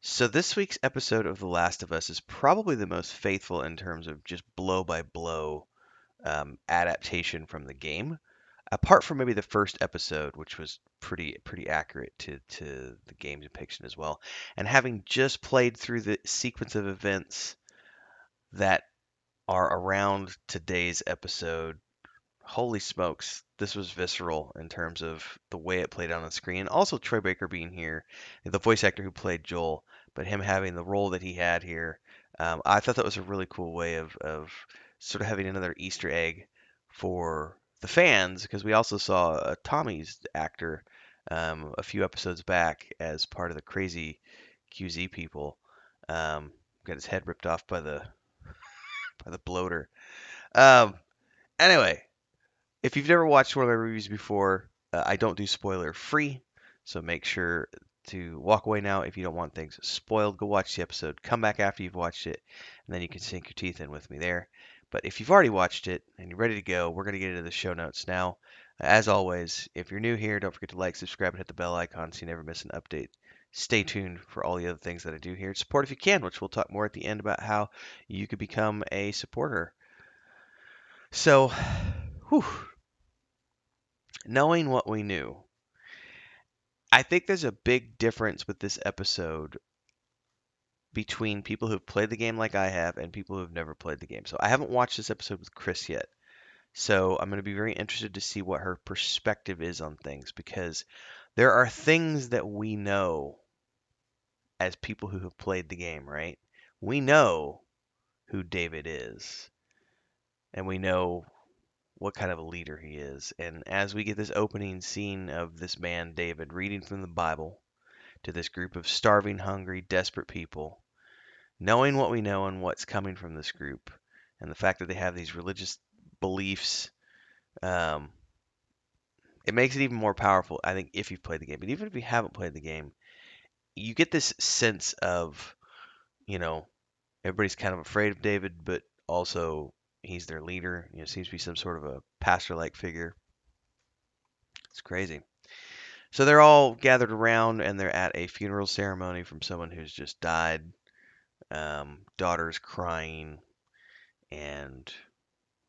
So this week's episode of The Last of Us is probably the most faithful in terms of just blow by blow adaptation from the game, apart from maybe the first episode, which was pretty accurate to the game depiction as well. And having just played through the sequence of events that are around today's episode, holy smokes, this was visceral in terms of the way it played on the screen. Also, Troy Baker being here, the voice actor who played Joel, but him having the role that he had here, I thought that was a really cool way of sort of having another Easter egg for the fans, because we also saw Tommy's actor a few episodes back as part of the crazy QZ people. Got his head ripped off by the bloater. Um, anyway, if you've never watched one of my reviews before, I don't do spoiler free, so make sure to walk away now if you don't want things spoiled. Go watch the episode, come back after you've watched it, and then you can sink your teeth in with me there. But if you've already watched it and you're ready to go, we're going to get into the show notes now. As always, if you're new here, don't forget to like, subscribe, and hit the bell icon so you never miss an update. Stay tuned for all the other things that I do here. Support if you can, which we'll talk more at the end about how you could become a supporter. So, whew, knowing what we knew, I think there's a big difference with this episode between people who've played the game like I have and people who've never played the game. So I haven't watched this episode with Chris yet. So I'm going to be very interested to see what her perspective is on things, because there are things that we know as people who have played the game, right? We know who David is, and we know what kind of a leader he is. And as we get this opening scene of this man, David, reading from the Bible to this group of starving, hungry, desperate people, knowing what we know and what's coming from this group, and the fact that they have these religious beliefs, um, it makes it even more powerful, I think, if you've played the game. But even if you haven't played the game, you get this sense of, you know, everybody's kind of afraid of David, but also he's their leader. Seems to be some sort of a pastor-like figure. It's crazy. So they're all gathered around and they're at a funeral ceremony from someone who's just died. Daughter's crying, and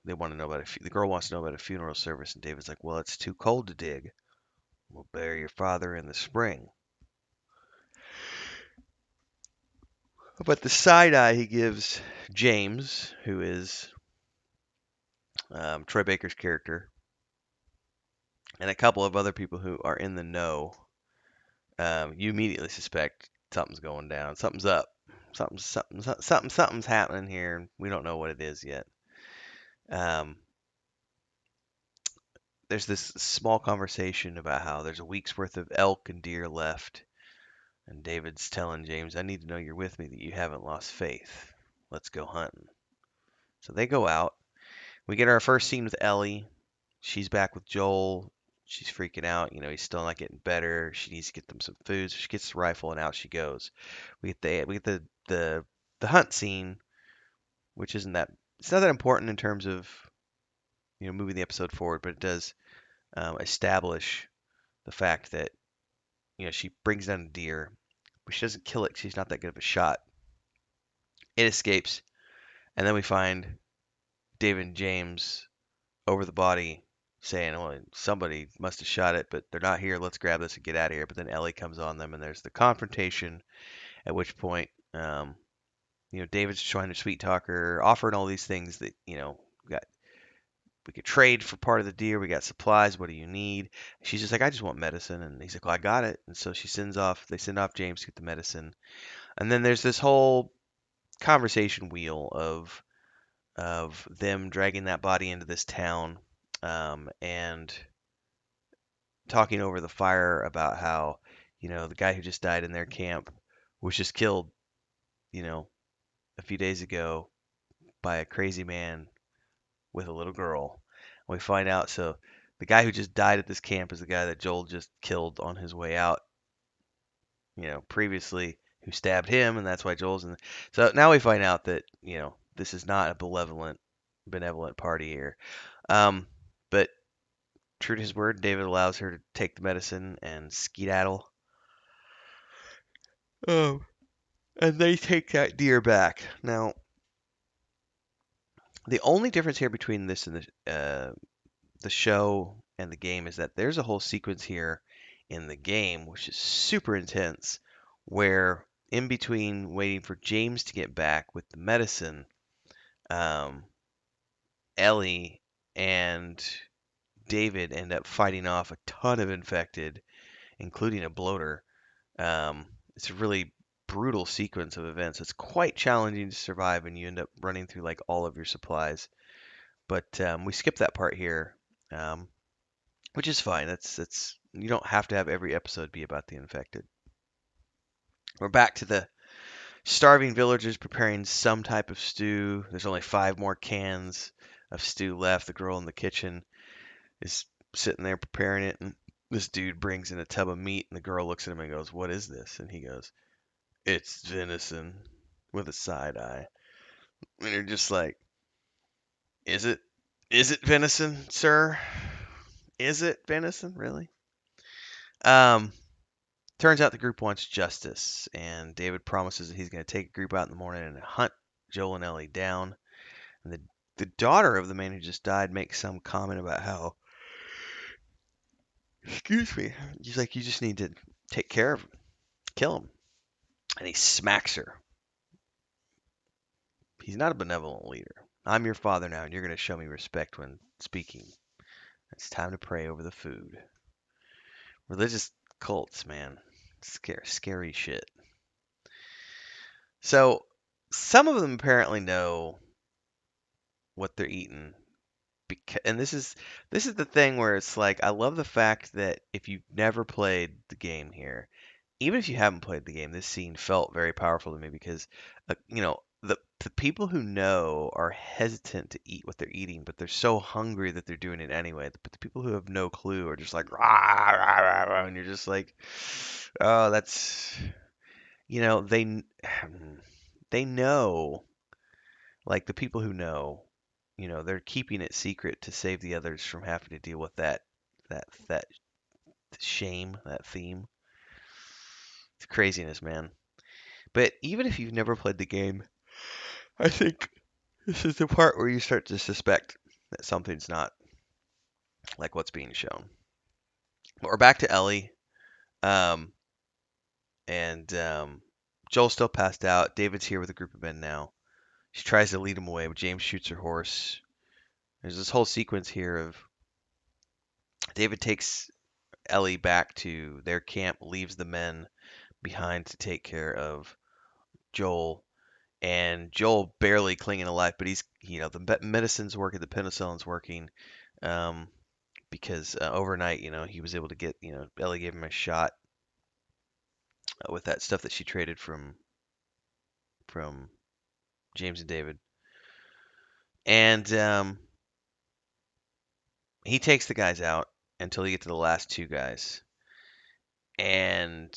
they want to know about the girl wants to know about a funeral service, and David's like, "Well, it's too cold to dig. We'll bury your father in the spring." But the side eye he gives James, who is Troy Baker's character, and a couple of other people who are in the know, you immediately suspect something's going down, something's up, something's happening here, and we don't know what it is yet. Um, there's this small conversation about how there's a week's worth of elk and deer left. And David's telling James, I need to know you're with me, that you haven't lost faith. Let's go hunting. So they go out. We get our first scene with Ellie. She's back with Joel. She's freaking out. He's still not getting better. She needs to get them some food. So she gets the rifle and out she goes. We get the hunt scene, which isn't that it's not that important in terms of moving the episode forward, but it does establish the fact that she brings down a deer, but she doesn't kill it 'cause she's not that good of a shot. It escapes, and then we find David and James over the body saying, "Oh, somebody must have shot it, but they're not here. Let's grab this and get out of here." But then Ellie comes on them, and there's the confrontation. At which point, David's trying to sweet talk her, offering all these things that we could trade for part of the deer. We got supplies. What do you need? She's just like, I just want medicine, and he's like, well, I got it. And so she sends off. They send off James to get the medicine, and then there's this whole conversation wheel of them dragging that body into this town, and talking over the fire about how, the guy who just died in their camp was just killed, you know, a few days ago by a crazy man with a little girl. We find out, so the guy who just died at this camp is the guy that Joel just killed on his way out, previously, who stabbed him, and that's why Joel's in. So now we find out that, this is not a benevolent party here. But true to his word, David allows her to take the medicine and skedaddle. Oh. and they take that deer back. Now, the only difference here between this and the show and the game is that there's a whole sequence here in the game which is super intense, where in between waiting for James to get back with the medicine, um, Ellie and David end up fighting off a ton of infected, including a bloater. It's a really brutal sequence of events. It's quite challenging to survive, and you end up running through like all of your supplies. But we skip that part here, um, which is fine. That's you don't have to have every episode be about the infected. We're back to the starving villagers preparing some type of stew. There's only 5 more cans of stew left. The girl in the kitchen is sitting there preparing it, and this dude brings in a tub of meat, and the girl looks at him and goes, "What is this?" And he goes, "It's venison," with a side eye. And you're just like, "Is it? Is it venison, sir? Is it venison, really?" Um, Turns out the group wants justice, and David promises that he's going to take a group out in the morning and hunt Joel and Ellie down. And the daughter of the man who just died makes some comment about how, excuse me, he's like, "You just need to take care of him, kill him." And he smacks her. He's not a benevolent leader. "I'm your father now, and you're going to show me respect when speaking. It's time to pray over the food." Religious cults, man. Scary shit. So, some of them apparently know what they're eating. And this is the thing where it's like I love the fact that if you've never played the game here, even if you haven't played the game, this scene felt very powerful to me because, the people who know are hesitant to eat what they're eating, but they're so hungry that they're doing it anyway. But the people who have no clue are just like, "Rah, rah, rah, rah," and you're just like, oh, that's, they they know, like the people who know, they're keeping it secret to save the others from having to deal with that shame, that theme. It's craziness, man. But even if you've never played the game, I think this is the part where you start to suspect that something's not like what's being shown. But we're back to Ellie, um, and Joel's still passed out. David's here with a group of men now. She tries to lead him away, but James shoots her horse. There's this whole sequence here of David takes Ellie back to their camp, leaves the men behind to take care of Joel, and Joel barely clinging to life, but he's, the medicine's working, the penicillin's working, um, because overnight, he was able to get, Ellie gave him a shot with that stuff that she traded from James and David, and he takes the guys out until he gets to the last 2 guys, and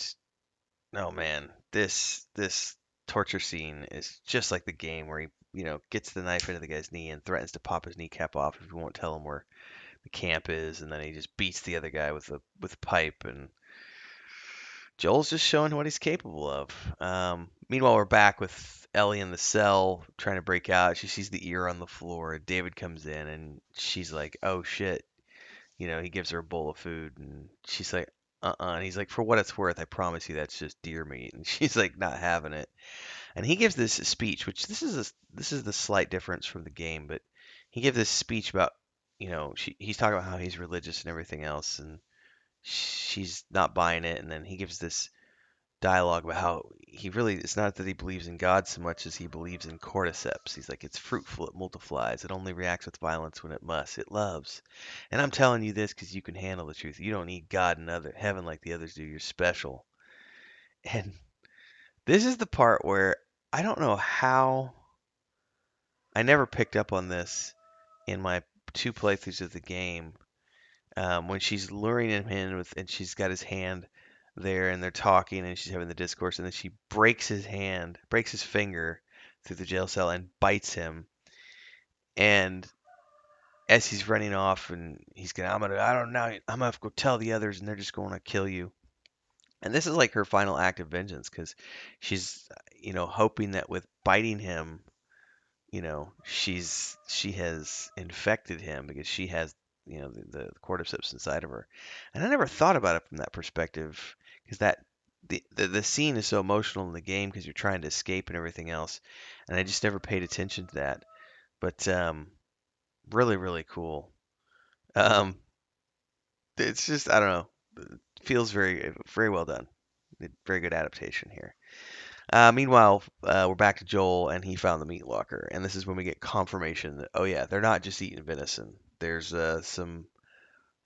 oh man, this torture scene is just like the game where he, gets the knife into the guy's knee and threatens to pop his kneecap off if he won't tell him where the camp is, and then he just beats the other guy with a pipe, and Joel's just showing what he's capable of. Meanwhile, we're back with Ellie in the cell trying to break out. She sees the ear on the floor. David comes in, and she's like, "Oh shit." He gives her a bowl of food, and she's like, "Uh-uh." And he's like, "For what it's worth, I promise you that's just deer meat." And she's like, not having it. And he gives this speech, which this is the slight difference from the game, but he gives this speech about, he's talking about how he's religious and everything else, and she's not buying it. And then he gives this dialogue about how he really, it's not that he believes in God so much as he believes in cordyceps. He's like, "It's fruitful, it multiplies, it only reacts with violence when it must, it loves. And I'm telling you this because you can handle the truth. You don't need God and heaven like the others do. You're special." And this is the part where I don't know how I never picked up on this in my 2 playthroughs of the game. When she's luring him in and she's got his hand there, and they're talking, and she's having the discourse, and then she breaks his finger through the jail cell, and bites him. And as he's running off, and I don't know, I'm gonna have to go tell the others, and they're just going to kill you. And this is like her final act of vengeance because she's, hoping that with biting him, she has infected him because she has, the cordyceps inside of her. And I never thought about it from that perspective because the scene is so emotional in the game because you're trying to escape and everything else, and I just never paid attention to that. But really, really cool. Um, it's just I don't know, it feels very, very well done. Very good adaptation here. Meanwhile, we're back to Joel, and he found the meat locker, and this is when we get confirmation that, oh yeah, they're not just eating venison. There's some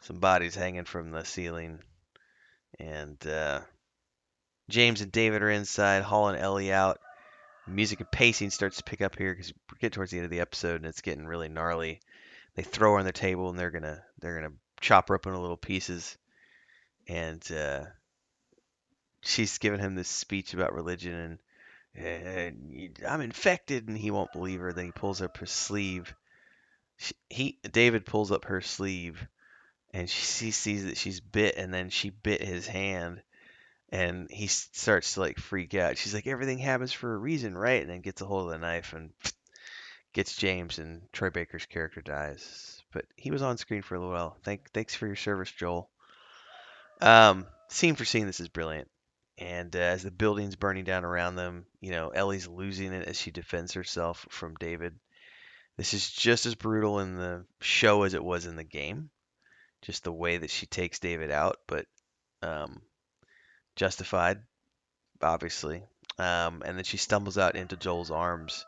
bodies hanging from the ceiling, and James and David are inside, hauling Ellie out. Music and pacing starts to pick up here because we get towards the end of the episode, and it's getting really gnarly. They throw her on the table, and they're gonna chop her up into little pieces, and she's giving him this speech about religion I'm infected, and he won't believe her. Then he pulls up her sleeve. David pulls up her sleeve, and she sees that she's bit, and then she bit his hand, and he starts to like freak out. She's like, "Everything happens for a reason, right?" And then gets a hold of the knife and gets James, and Troy Baker's character dies. But he was on screen for a little while. Thanks for your service, Joel. Scene for scene, this is brilliant. And as the building's burning down around them, Ellie's losing it as she defends herself from David. This is just as brutal in the show as it was in the game. Just the way that she takes David out, but um, justified, obviously. And then she stumbles out into Joel's arms,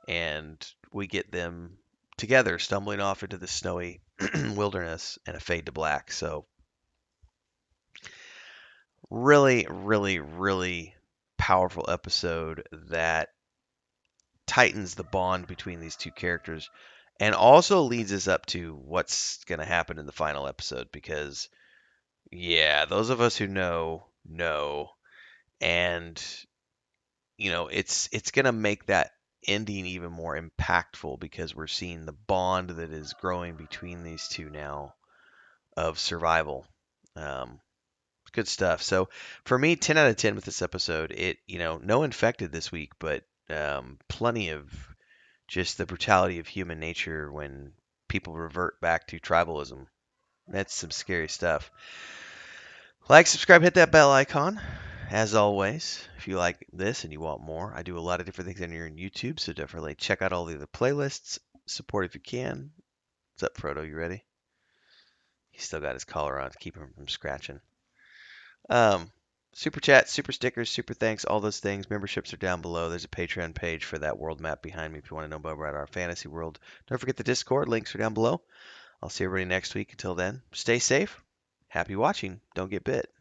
and we get them together stumbling off into the snowy wilderness and a fade to black. So really, really, really powerful episode that tightens the bond between these two characters and also leads us up to what's going to happen in the final episode because yeah, those of us who know, and it's going to make that ending even more impactful because we're seeing the bond that is growing between these two now of survival. um, Good stuff. So for me, 10 out of 10 with this episode. No infected this week, but plenty of just the brutality of human nature when people revert back to tribalism. That's some scary stuff. Like, subscribe, hit that bell icon. As always, if you like this and you want more, I do a lot of different things on here on YouTube, so definitely check out all the other playlists. Support if you can. What's up, Frodo? You ready? He's still got his collar on to keep him from scratching. Um, Super chat, super stickers, super thanks, all those things. Memberships are down below. There's a Patreon page for that world map behind me if you want to know more about our fantasy world. Don't forget the Discord. Links are down below. I'll see everybody next week. Until then, stay safe. Happy watching. Don't get bit.